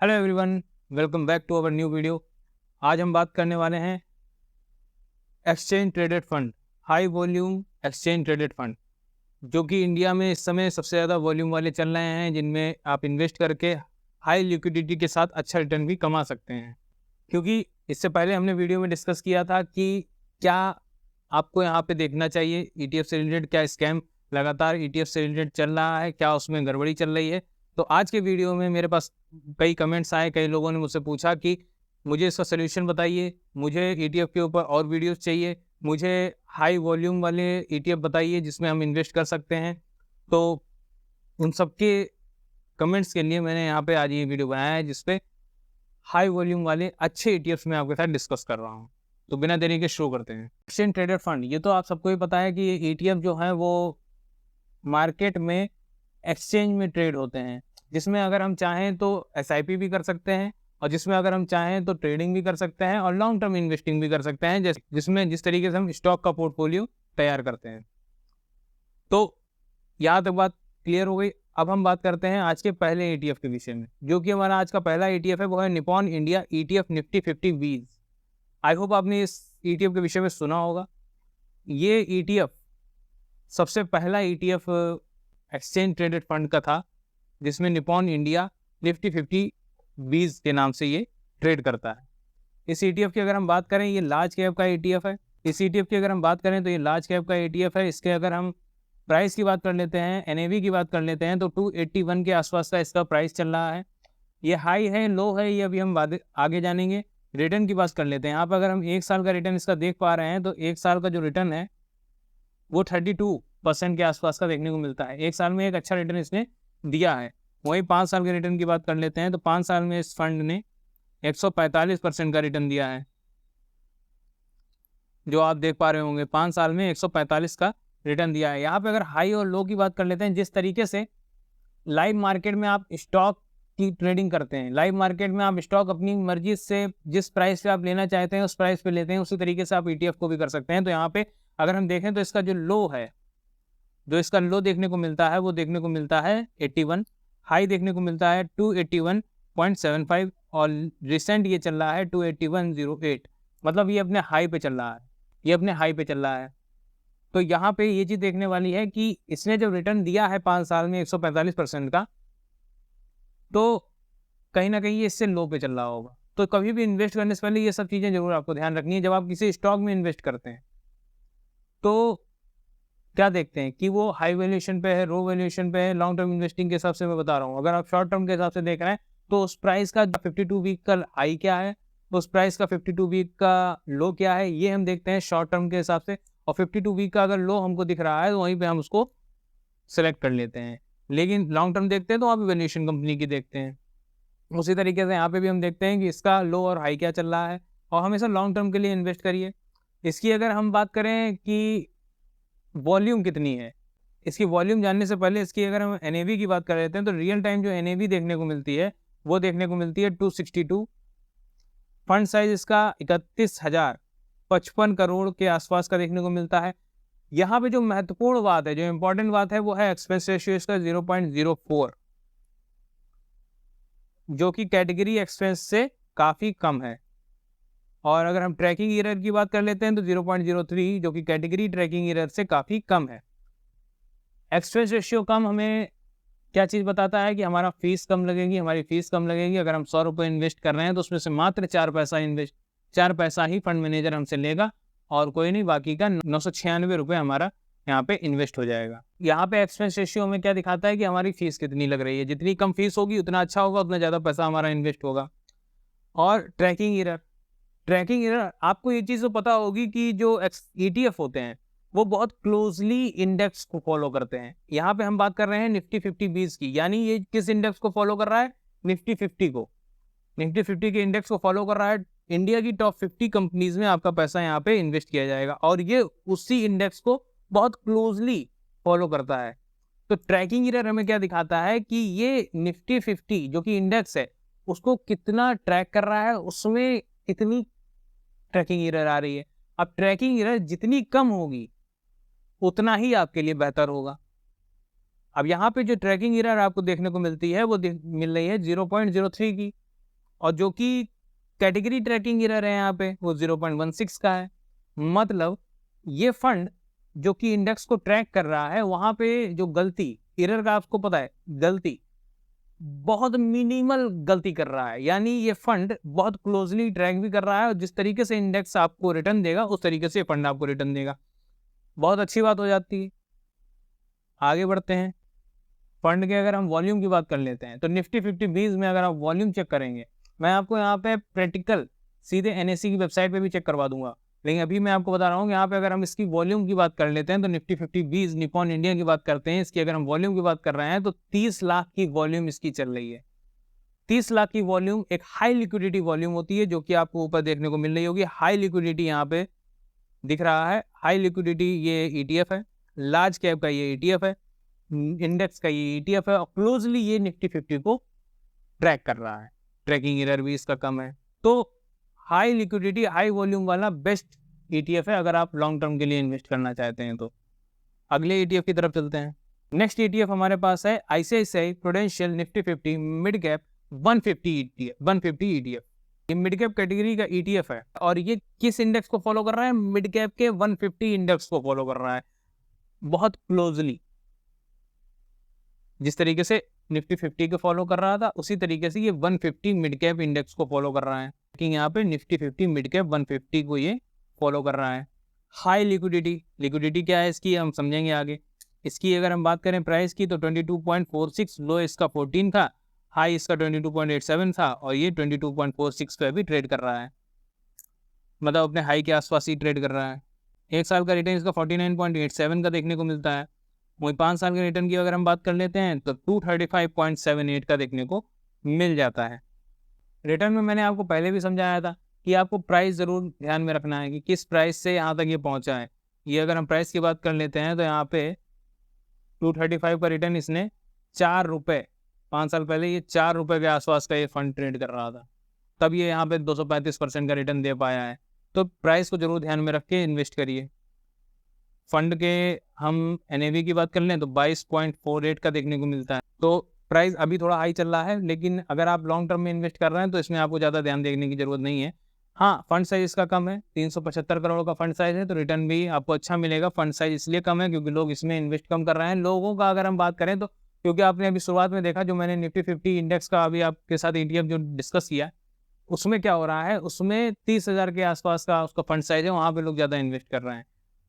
Hello everyone, welcome back to our new video. आज हम बात करने वाले हैं exchange traded fund, high volume exchange traded fund, जो कि इंडिया में इस समय सबसे ज़्यादा वॉल्यूम वाले चल रहे हैं, जिनमें आप इन्वेस्ट करके हाई लिक्विडिटी के साथ अच्छा रिटर्न भी कमा सकते हैं। क्योंकि इससे पहले हमने वीडियो में डिस्कस किया था कि क्या आपको यहाँ पे देखना चाहिए ईटीएफ से रिलेटेड, क्या स्कैम लगातार ईटीएफ से रिलेटेड चल रहा है, क्या उसमें गड़बड़ी चल रही है। तो आज के वीडियो में मेरे पास कई कमेंट्स आए, कई लोगों ने मुझसे पूछा कि मुझे इसका सोल्यूशन बताइए, मुझे ईटीएफ के ऊपर और वीडियोस चाहिए, मुझे हाई वॉल्यूम वाले ईटीएफ बताइए जिसमें हम इन्वेस्ट कर सकते हैं। तो उन सबके कमेंट्स के लिए मैंने यहाँ पे आज ये वीडियो बनाया है, जिसपे हाई वॉल्यूम वाले अच्छे ईटीएफ्स मैं आपके साथ डिस्कस कर रहा हूँ। तो बिना देरी के शुरू करते हैं। एक्सचेंज ट्रेडेड फंड, ये तो आप सबको ही पता है कि ये ईटीएफ जो है वो मार्केट में एक्सचेंज में ट्रेड होते हैं, जिसमें अगर हम चाहें तो एसआईपी भी कर सकते हैं, और जिसमें अगर हम चाहें तो ट्रेडिंग भी कर सकते हैं और लॉन्ग टर्म इन्वेस्टिंग भी कर सकते हैं, जिसमें जिस तरीके से हम स्टॉक का पोर्टफोलियो तैयार करते हैं। तो यहाँ तक बात क्लियर हो गई। अब हम बात करते हैं आज के पहले ईटीएफ के विषय में, जो कि हमारा आज का पहला ईटीएफ है, वो है निप्पॉन इंडिया ईटीएफ निफ्टी 50 वीज। आई होप आपने इस ईटीएफ के विषय में सुना होगा। ये ईटीएफ सबसे पहला ईटीएफ एक्सचेंज ट्रेडेड फंड का था, जिसमें निप्पॉन इंडिया निफ्टी 50 वीज के नाम से ये ट्रेड करता है। इस ईटीएफ की अगर हम बात करें, ये लार्ज कैप का ईटीएफ है। इस ईटीएफ की अगर हम बात करें तो ये लार्ज कैप का ईटीएफ है। इसके अगर हम प्राइस की बात कर लेते हैं, एनएवी की बात कर लेते हैं, तो 281 के आसपास का इसका प्राइस चल रहा है। ये हाई है, लो है, ये अभी हम आगे जानेंगे। रिटर्न की बात कर लेते हैं। यहाँ पर अगर हम 1 साल का रिटर्न इसका देख पा रहे हैं, तो 1 साल का जो रिटर्न है वो 32% के आसपास का देखने को मिलता है। 1 साल में एक अच्छा रिटर्न इसने दिया है। वहीं 5 साल के रिटर्न की बात कर लेते हैं, तो 5 साल में इस फंड ने 145% का रिटर्न दिया है, जो आप देख पा रहे होंगे। 5 साल में 145 का रिटर्न दिया है। यहाँ पे अगर हाई और लो की बात कर लेते हैं, जिस तरीके से लाइव मार्केट में आप स्टॉक की ट्रेडिंग करते हैं, लाइव मार्केट में आप स्टॉक अपनी मर्जी से जिस प्राइस पे आप लेना चाहते हैं उस प्राइस पे लेते हैं, उसी तरीके से आप ईटीएफ को भी कर सकते हैं। तो यहाँ पे अगर हम देखें तो इसका जो लो है, जो इसका लो देखने को मिलता है, वो देखने को मिलता है 81, हाई देखने को मिलता है 281.75, और रिसेंट ये चल रहा है 281.08। मतलब ये अपने हाई पे चल रहा है, ये अपने हाई पे चल रहा है। तो यहाँ पे ये चीज़ देखने वाली है कि इसने जब रिटर्न दिया है 5 साल में 145% का, तो कहीं ना कहीं ये इससे लो पे चल रहा होगा। तो कभी भी इन्वेस्ट करने से पहले ये सब चीज़ें जरूर आपको ध्यान रखनी है। जब आप किसी स्टॉक में इन्वेस्ट करते हैं तो क्या देखते हैं कि वो हाई वैल्यूएशन पे है, लो वैल्यूएशन पे है। लॉन्ग टर्म इन्वेस्टिंग के हिसाब से मैं बता रहा हूँ। अगर आप शॉर्ट टर्म के हिसाब से देख रहे हैं, तो उस प्राइस का 52 वीक का हाई क्या है, उस प्राइस का 52 वीक का लो क्या है, ये हम देखते हैं शॉर्ट टर्म के हिसाब से। और 52 वीक का अगर लो हमको दिख रहा है, तो वहीं पे हम उसको सेलेक्ट कर लेते हैं। लेकिन लॉन्ग टर्म देखते हैं तो वहाँ पे वैल्यूएशन कंपनी की देखते हैं। उसी तरीके से यहाँ पे भी हम देखते हैं कि इसका लो और हाई क्या चल रहा है, और हमेशा लॉन्ग टर्म के लिए इन्वेस्ट करिए। इसकी अगर हम बात करें कि वॉल्यूम कितनी है, इसकी वॉल्यूम जानने से पहले इसकी अगर हम एनएवी की बात कर लेते हैं, तो रियल टाइम जो एनएवी देखने को मिलती है, वो देखने को मिलती है 262। फंड साइज इसका 31,055 करोड़ के आसपास का देखने को मिलता है। यहाँ पे जो महत्वपूर्ण बात है, जो इंपॉर्टेंट बात है, वो है एक्सपेंस रेशियो इसका 0.04, जो कि कैटेगरी एक्सपेंस से काफ़ी कम है। और अगर हम ट्रैकिंग एरर की बात कर लेते हैं, तो 0.03, जो कि कैटेगरी ट्रैकिंग एरर से काफ़ी कम है। एक्सपेंस रेशियो कम हमें क्या चीज़ बताता है कि हमारा फीस कम लगेगी, हमारी फीस कम लगेगी। अगर हम 100 रुपये इन्वेस्ट कर रहे हैं, तो उसमें से मात्र 4 पैसा ही फंड मैनेजर हमसे लेगा, और कोई नहीं, बाकी का 996 रुपये हमारा यहाँ पे इन्वेस्ट हो जाएगा। यहाँ पे एक्सपेंस रेशियो में क्या दिखाता है कि हमारी फीस कितनी लग रही है। जितनी कम फीस होगी उतना अच्छा होगा, उतना ज़्यादा पैसा हमारा इन्वेस्ट होगा। और ट्रैकिंग एरर, आपको ये चीज़ तो पता होगी कि जो ईटीएफ होते हैं वो बहुत क्लोजली इंडेक्स को फॉलो करते हैं। यहाँ पे हम बात कर रहे हैं निफ्टी 50 बीस की, यानी ये किस इंडेक्स को फॉलो कर रहा है, निफ्टी 50 को, निफ्टी 50 के इंडेक्स को फॉलो कर रहा है। इंडिया की टॉप 50 कंपनीज में आपका पैसा यहाँ पे इन्वेस्ट किया जाएगा, और ये उसी इंडेक्स को बहुत क्लोजली फॉलो करता है। तो ट्रैकिंग एरर हमें क्या दिखाता है कि ये निफ्टी 50 जो कि इंडेक्स है, उसको कितना ट्रैक कर रहा है, उसमें कितनी ट्रैकिंग एरर आ रही है। अब ट्रैकिंग एरर जितनी कम होगी उतना ही आपके लिए बेहतर होगा। अब यहाँ पे जो ट्रैकिंग एरर आपको देखने को मिलती है, वो मिल रही है 0.03 की। और जो कि कैटेगरी ट्रैकिंग एरर है यहाँ पे वो 0.16 का है। मतलब ये फंड जो कि इंडेक्स को ट्रैक कर रहा है वहां पे जो गलती एरर का आपको पता है, गलती बहुत मिनिमल गलती कर रहा है, यानी ये फंड बहुत क्लोजली ट्रैक भी कर रहा है और जिस तरीके से इंडेक्स आपको रिटर्न देगा उस तरीके से फंड आपको रिटर्न देगा। बहुत अच्छी बात हो जाती है। आगे बढ़ते हैं। फंड के अगर हम वॉल्यूम की बात कर लेते हैं तो निफ्टी 50 में अगर आप वॉल्यूम चेक करेंगे, मैं आपको यहाँ पे प्रैक्टिकल सीधे एनएससी की वेबसाइट पे भी चेक करवा दूंगा, लेकिन अभी मैं आपको बता रहा हूँ यहाँ पे अगर हम इसकी वॉल्यूम की बात कर लेते हैं तो निफ्टी 50 निपॉन इंडिया की बात करते हैं, इसकी अगर हम वॉल्यूम की बात कर रहे हैं तो 30 लाख की वॉल्यूम इसकी चल रही है। 30 लाख की वॉल्यूम एक हाई लिक्विडिटी वॉल्यूम होती है जो कि आपको ऊपर देखने को मिल रही होगी। हाई लिक्विडिटी यहाँ पे दिख रहा है। हाई लिक्विडिटी ये ईटीएफ है, लार्ज कैप का ये ईटीएफ है, इंडेक्स का ये ईटीएफ है और क्लोजली ये निफ्टी 50 को ट्रैक कर रहा है। ट्रैकिंग एरर भी इसका कम है। तो हाई लिक्विडिटी हाई वॉल्यूम वाला बेस्ट ईटीएफ है अगर आप लॉन्ग टर्म के लिए इन्वेस्ट करना चाहते हैं तो। अगले ईटीएफ की तरफ चलते हैं। नेक्स्ट ईटीएफ हमारे पास है ICICI prudential Nifty 50 mid cap 150 ETF. ये मिड कैप कैटेगरी का ईटीएफ है और ये किस इंडेक्स को फॉलो कर रहा है? मिड कैप के 150 इंडेक्स को फॉलो कर रहा है बहुत क्लोजली। जिस तरीके से निफ्टी 50 को फॉलो कर रहा था उसी तरीके से ये 150 मिड कैप इंडेक्स को फॉलो कर रहा है, कि यहाँ पे निफ्टी 50 मिड कैप 150 को ये फॉलो कर रहा है। हाई लिक्विडिटी क्या है इसकी हम समझेंगे आगे। इसकी अगर हम बात करें प्राइस की तो 22.46, लो इसका 14 था, हाई इसका 22.87 था और ये 22.46 पे भी ट्रेड कर रहा है, मतलब अपने हाई के आसपास ही ट्रेड कर रहा है। एक साल का रिटर्न इसका 49.87 का देखने को मिलता है। वही 5 साल के रिटर्न की अगर हम बात कर लेते हैं तो 235.78 का देखने को मिल जाता है। रिटर्न में मैंने आपको पहले भी समझाया था कि आपको प्राइस ज़रूर ध्यान में रखना है कि किस प्राइस से यहाँ तक ये पहुँचा है। ये अगर हम प्राइस की बात कर लेते हैं तो यहाँ पे 235 का रिटर्न इसने 4 रुपये, 5 साल पहले ये 4 रुपये के आसपास का ये फंड ट्रेड कर रहा था, तब ये यहाँ पे 235% का रिटर्न दे पाया है। तो प्राइस को जरूर ध्यान में रख के इन्वेस्ट करिए। फंड के हम एनएवी की बात कर लें तो 22.48 का देखने को मिलता है। तो प्राइस अभी थोड़ा हाई चल रहा है, लेकिन अगर आप लॉन्ग टर्म में इन्वेस्ट कर रहे हैं तो इसमें आपको ज़्यादा ध्यान देने की जरूरत नहीं है। हाँ, फंड साइज इसका कम है, 375 करोड़ का फंड साइज है, तो रिटर्न भी आपको अच्छा मिलेगा। फंड साइज इसलिए कम है क्योंकि लोग इसमें इन्वेस्ट कम कर रहे हैं। लोगों का अगर हम बात करें तो क्योंकि आपने अभी शुरुआत में देखा जो मैंने निफ्टी 50 इंडेक्स का अभी आपके साथ ईटीएफ जो डिस्कस किया, उसमें क्या हो रहा है, उसमें 30,000 के आसपास का उसका फंड साइज है, वहाँ पे लोग ज़्यादा इन्वेस्ट कर रहे हैं।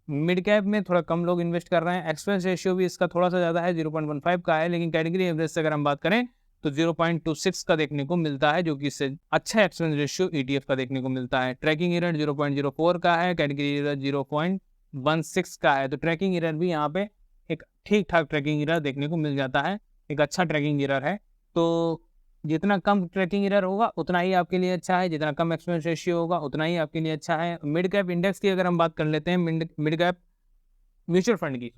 मिड कैप में थोड़ा कम लोग इन्वेस्ट कर रहे हैं। एक्सपेंस रेशियो भी इसका थोड़ा सा ज़्यादा है, 0.15 का है, लेकिन कैटेगरी एवरेज से अगर हम बात करें तो 0.26 का देखने को मिलता है, जो कि इससे अच्छा एक्सपेंस रेशियो ईटीएफ का देखने को मिलता है। ट्रैकिंग एरर 0.04 का है, कैटेगरी एरर 0.16 का है। तो ट्रैकिंग एरर भी यहाँ पे एक ठीक ठाक ट्रैकिंग एरर देखने को मिल जाता है, एक अच्छा ट्रैकिंग एरर है। तो जितना कम ट्रैकिंग एरर होगा उतना ही आपके लिए अच्छा है, जितना कम एक्सपेंस रेशियो होगा उतना ही आपके लिए अच्छा है। मिड कैप इंडेक्स की अगर हम बात कर लेते हैं, मिड कैप म्यूचुअल फंड की,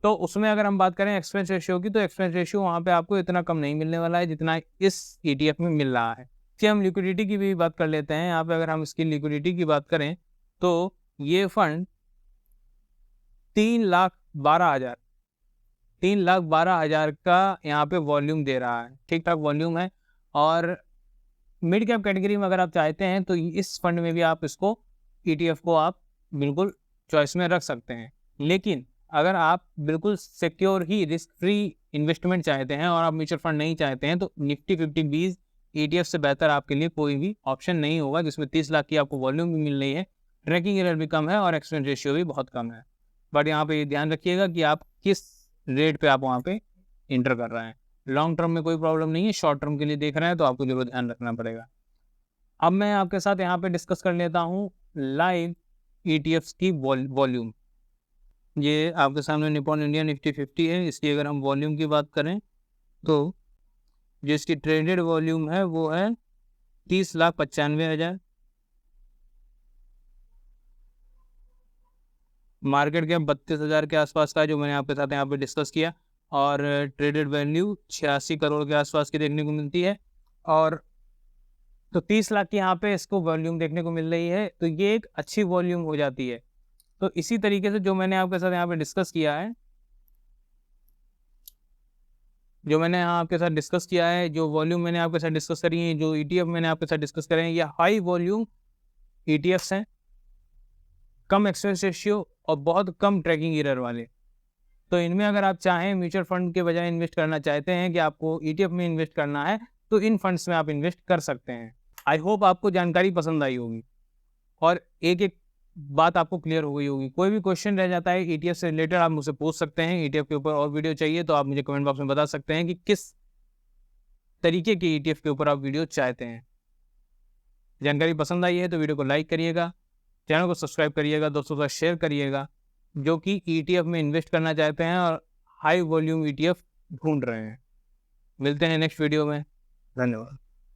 तो उसमें अगर हम बात करें एक्सपेंस रेशियो की, तो एक्सपेंस रेशियो वहाँ पे आपको इतना कम नहीं मिलने वाला है जितना इस ईटीएफ में मिल रहा है। फिर हम लिक्विडिटी की भी बात कर लेते हैं। यहाँ पे अगर हम इसकी लिक्विडिटी की बात करें तो ये फंड 3,12,000 का यहाँ पे वॉल्यूम दे रहा है, ठीक ठाक वॉल्यूम है। और मिड कैप कैटेगरी में अगर आप चाहते हैं तो इस फंड में भी आप इसको ईटीएफ को आप बिल्कुल चॉइस में रख सकते हैं। लेकिन अगर आप बिल्कुल सिक्योर ही रिस्क फ्री इन्वेस्टमेंट चाहते हैं और आप म्यूचुअल फंड नहीं चाहते हैं तो निफ्टी 50 ईटीएफ से बेहतर आपके लिए कोई भी ऑप्शन नहीं होगा, जिसमें 30 लाख की आपको वॉल्यूम भी मिल रही है, ट्रैकिंग एरर भी कम है और एक्सपेंस रेशियो भी बहुत कम है। बट यहाँ पे ये ध्यान रखिएगा कि आप किस रेट पे आप वहाँ पे इंटर कर रहे हैं। लॉन्ग टर्म में कोई प्रॉब्लम नहीं है, शॉर्ट टर्म के लिए देख रहे हैं तो आपको जरूर ध्यान रखना पड़ेगा। अब मैं आपके साथ यहाँ पे डिस्कस कर लेता हूँ लाइव ईटीएफ की वॉल्यूम। ये आपके सामने निपॉन इंडिया निफ्टी 50 है। इसकी अगर हम वॉल्यूम की बात करें तो जो इसकी ट्रेडेड वॉल्यूम है वो है 30,95,000। मार्केट कैप 32,000 के आसपास का है, जो मैंने आपके साथ यहाँ पे डिस्कस किया। और ट्रेडेड वैल्यू 86 करोड़ के आसपास की देखने को मिलती है। और तो 30 लाख की यहाँ पे इसको वॉल्यूम देखने को मिल रही है, तो ये एक अच्छी वॉल्यूम हो जाती है। तो इसी तरीके से जो मैंने आपके साथ यहाँ पे डिस्कस किया है, जो मैंने यहाँ आपके साथ डिस्कस किया है, जो वॉल्यूम मैंने आपके साथ डिस्कस करी है, जो ETF मैंने आपके साथ डिस्कस करे हैं, ये हाई वॉल्यूम ETFs हैं, कम एक्सपेंस रेशियो और बहुत कम ट्रैकिंग एरर वाले। तो इनमें अगर आप चाहें म्यूचुअल फंड के बजाय इन्वेस्ट करना चाहते हैं कि आपको ETF में इन्वेस्ट करना है, तो इन फंड्स में आप इन्वेस्ट कर सकते हैं। आई होप आपको जानकारी पसंद आई होगी और एक बात आपको क्लियर हो गई होगी। कोई भी क्वेश्चन रह जाता है ETF से रिलेटेड, आप मुझसे पूछ सकते हैं। ETF के ऊपर और वीडियो चाहिए तो आप मुझे कमेंट बॉक्स में बता सकते हैं कि किस तरीके के ETF के ऊपर आप वीडियो चाहते हैं। जानकारी पसंद आई है तो वीडियो को लाइक करिएगा, चैनल को सब्सक्राइब करिएगा, दोस्तों के साथ शेयर करिएगा जो कि ETF में इन्वेस्ट करना चाहते हैं और हाई वॉल्यूम ETF ढूंढ रहे हैं। मिलते हैं नेक्स्ट वीडियो में। धन्यवाद।